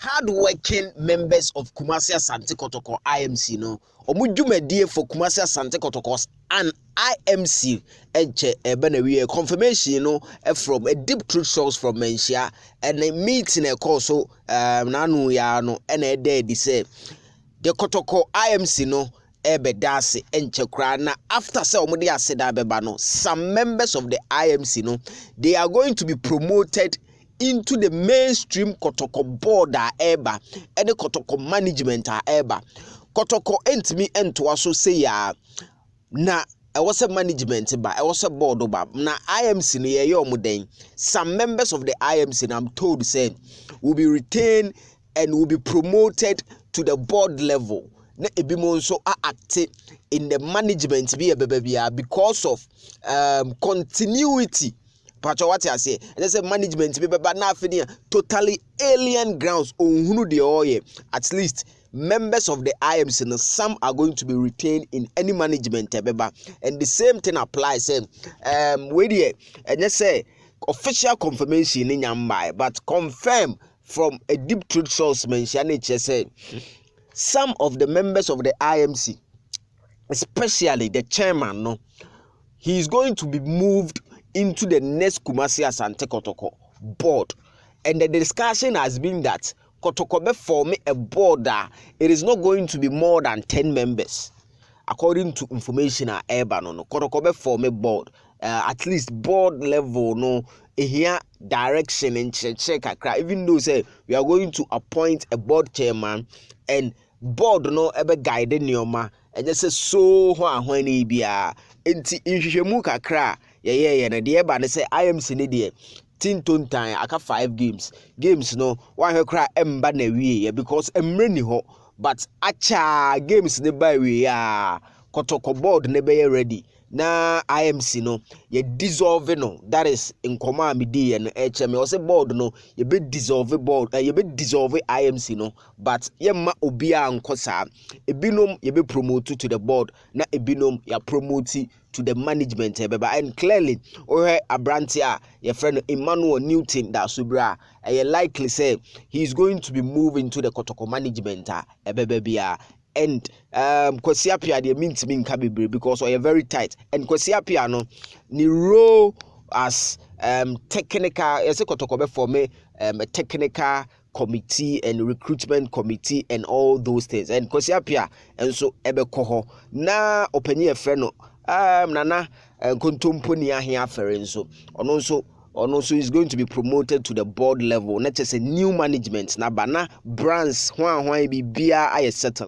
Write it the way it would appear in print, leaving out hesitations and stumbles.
hardworking members of KUMASI ASANTE KOTOKO IMC no omudwumadie for KUMASI ASANTE KOTOKOs and IMC enche ebenawie confirmation no from a deep truth source from Mensia and a meeting e call so nanu ya no and e dey say the Kotoko IMC no ebe dase enche kra na after say omudi aseda beba no some members of the IMC no they are going to be promoted into the mainstream Kotoko board eba and the Kotoko management eba Kotoko entimi ento aso say ya na I was a management ba I was a board ba na IMC no ye omuden some members of the IMC I'm told say will be retained and will be promoted to the board level na ebimo nso act in the management be because of continuity. But what I say, there's a management but now totally alien grounds on the oil. At least members of the IMC, some are going to be retained in any management, and the same thing applies. Wait here, and let's say official confirmation in Yambai, but confirm from a deep truth source mentioned say some of the members of the IMC, especially the chairman, no, he is going to be moved into the next KUMASI ASANTE KOTOKO board, and the discussion has been that Kotoko be form a board that it is not going to be more than 10 members according to information at Eba no Kotoko be form a board at least board level no here direction and check even though say we are going to appoint a board chairman and board no ebe guide nyoma and just say so when bia enti nhwehwemu kakra yeah na de eba ne say IMC ne de tinton time aka 5 games no one kra emba na wie because emre ni ho but acha games ne ba wie ya Kotoko board ne be ready na IMC no ye dissolve no that is in command me dey and HM o say board no ye be dissolve board ye be dissolve IMC no but ye ma obi a nkosa ebinom ye be promote to the board na ebinom ya promote to the management and clearly Abrantia your friend Emmanuel Newton that subra likely say he's going to be moving to the Kotoko management and Kwesi Appiah they mean to me in because we are very tight and Kwesi Appiah no ni role as technical yes Kotoko for me a technical committee and recruitment committee and all those things and Kwesi Appiah and so ebe koho na openi e friend no nana kontompo ni ahia fere so ono so is going to be promoted to the board level not just a new management na bana brands hwan bi bia aye settle